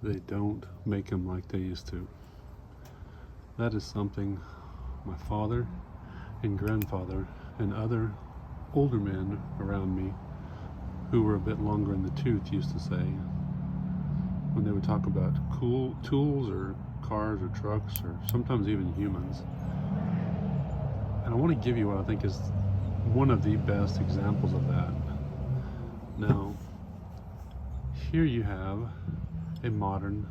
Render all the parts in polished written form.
They don't make them like they used to. That is something my father and grandfather and other older men around me who were a bit longer in the tooth used to say when they would talk about cool tools or cars or trucks or sometimes even humans. And I want to give you what I think is one of the best examples of that. Now, here you have a modern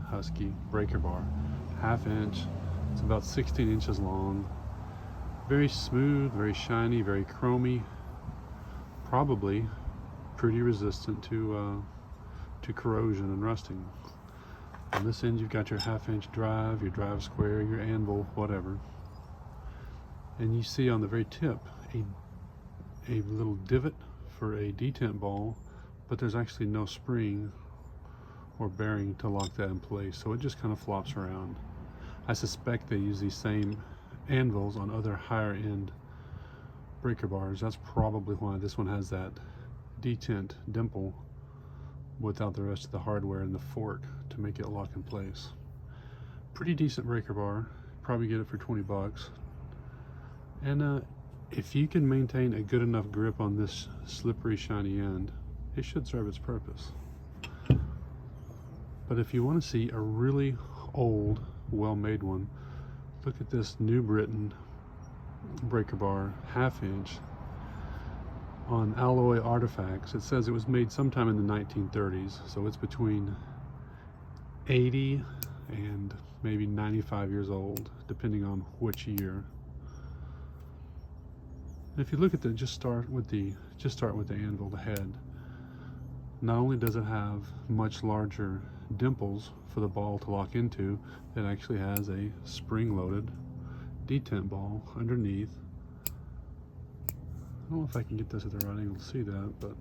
Husky breaker bar, 1/2 inch. It's about 16 inches long, very smooth, very shiny, very chromy, probably pretty resistant to corrosion and rusting. On this end you've got your 1/2 inch drive, your drive square, your anvil, whatever. And you see on the very tip a little divot for a detent ball, but there's actually no spring or bearing to lock that in place, so it just kind of flops around. I suspect they use these same anvils on other higher end breaker bars. That's probably why this one has that detent dimple without the rest of the hardware and the fork to make it lock in place. Pretty decent breaker bar, probably get it for 20 bucks. And if you can maintain a good enough grip on this slippery shiny end, it should serve its purpose. But if you want to see a really old, well-made one, look at this New Britain breaker bar, 1/2 inch, on Alloy Artifacts. It says it was made sometime in the 1930s, so it's between 80 and maybe 95 years old, depending on which year. And if you look at the, just start with the anvil, the head. Not only does it have much larger dimples for the ball to lock into, it actually has a spring-loaded detent ball underneath. I don't know if I can get this at the right angle to see that, but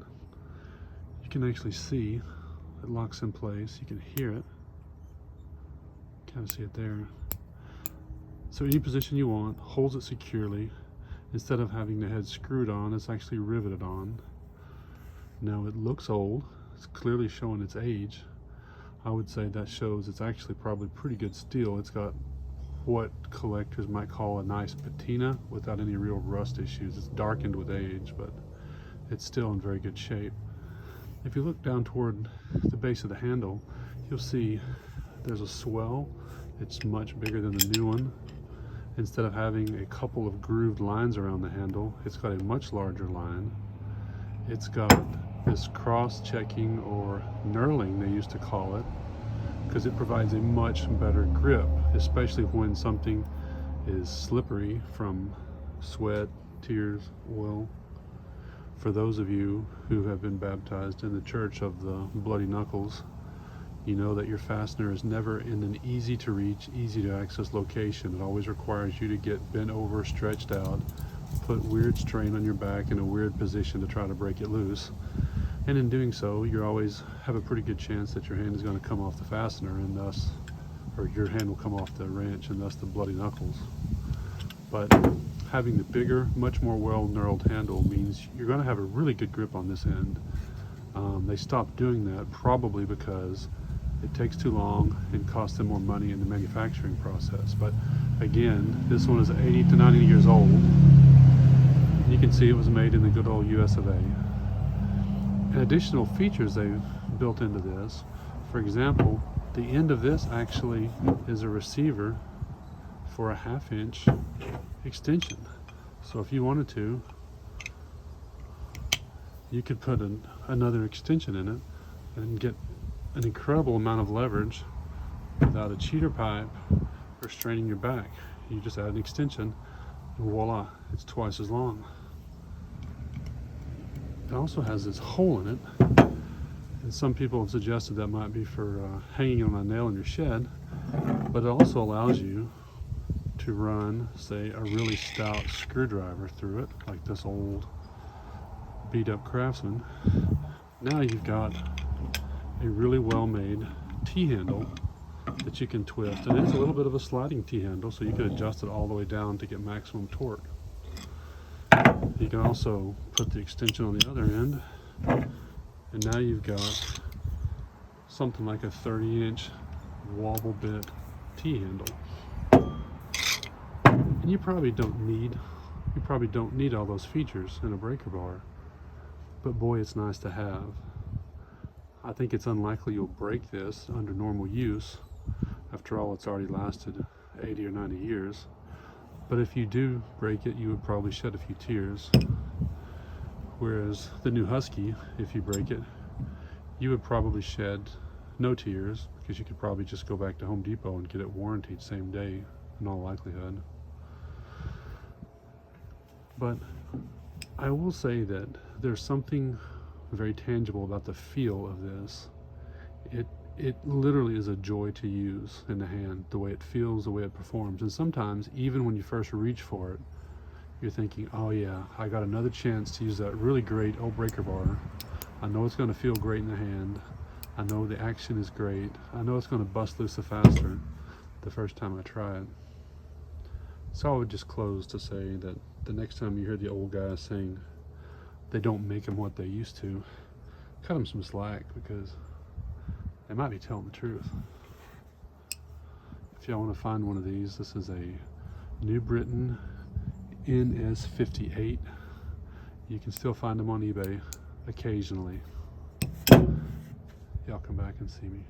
you can actually see it locks in place. You can hear it. Kind of see it there. So any position you want, holds it securely. Instead of having the head screwed on, it's actually riveted on. Now it looks old. It's clearly showing its age. I would say that shows it's actually probably pretty good steel. It's got what collectors might call a nice patina without any real rust issues. It's darkened with age, but it's still in very good shape. If you look down toward the base of the handle, you'll see there's a swell. It's much bigger than the new one. Instead of having a couple of grooved lines around the handle, it's got a much larger line. It's got this cross-checking, or knurling they used to call it, because it provides a much better grip, especially when something is slippery from sweat, tears, oil. For those of you who have been baptized in the church of the bloody knuckles, you know that your fastener is never in an easy to reach, easy to access location. It always requires you to get bent over, stretched out, put weird strain on your back in a weird position to try to break it loose. And in doing so, you always have a pretty good chance that your hand is going to come off the fastener, and thus, or your hand will come off the wrench, and thus the bloody knuckles. But having the bigger, much more well-knurled handle means you're going to have a really good grip on this end. They stopped doing that probably because it takes too long and costs them more money in the manufacturing process. But again, this one is 80 to 90 years old. You can see it was made in the good old US of A. And additional features they've built into this, for example, the end of this actually is a receiver for a 1/2 inch extension. So if you wanted to, you could put another extension in it and get an incredible amount of leverage without a cheater pipe or straining your back. You just add an extension and voila, it's twice as long. It also has this hole in it, and some people have suggested that might be for hanging on a nail in your shed, but it also allows you to run, say, a really stout screwdriver through it, like this old beat up Craftsman. Now you've got a really well-made T-handle that you can twist, and it's a little bit of a sliding T-handle, so you can adjust it all the way down to get maximum torque. You can also put the extension on the other end, and now you've got something like a 30-inch wobble bit T-handle. And you probably don't need all those features in a breaker bar, but boy, it's nice to have. I think it's unlikely you'll break this under normal use. After all, it's already lasted 80 or 90 years. But if you do break it, you would probably shed a few tears. Whereas the new Husky, if you break it, you would probably shed no tears, because you could probably just go back to Home Depot and get it warranted same day in all likelihood. But I will say that there's something very tangible about the feel of this. It literally is a joy to use in the hand, the way it feels, the way it performs. And sometimes, even when you first reach for it, you're thinking, oh yeah, I got another chance to use that really great old breaker bar. I know it's going to feel great in the hand. I know the action is great. I know it's going to bust loose the faster the first time I try it. So I would just close to say that the next time you hear the old guys saying they don't make them what they used to, cut them some slack, because they might be telling the truth. If y'all want to find one of these, this is a New Britain NS58. You can still find them on eBay occasionally. Y'all come back and see me.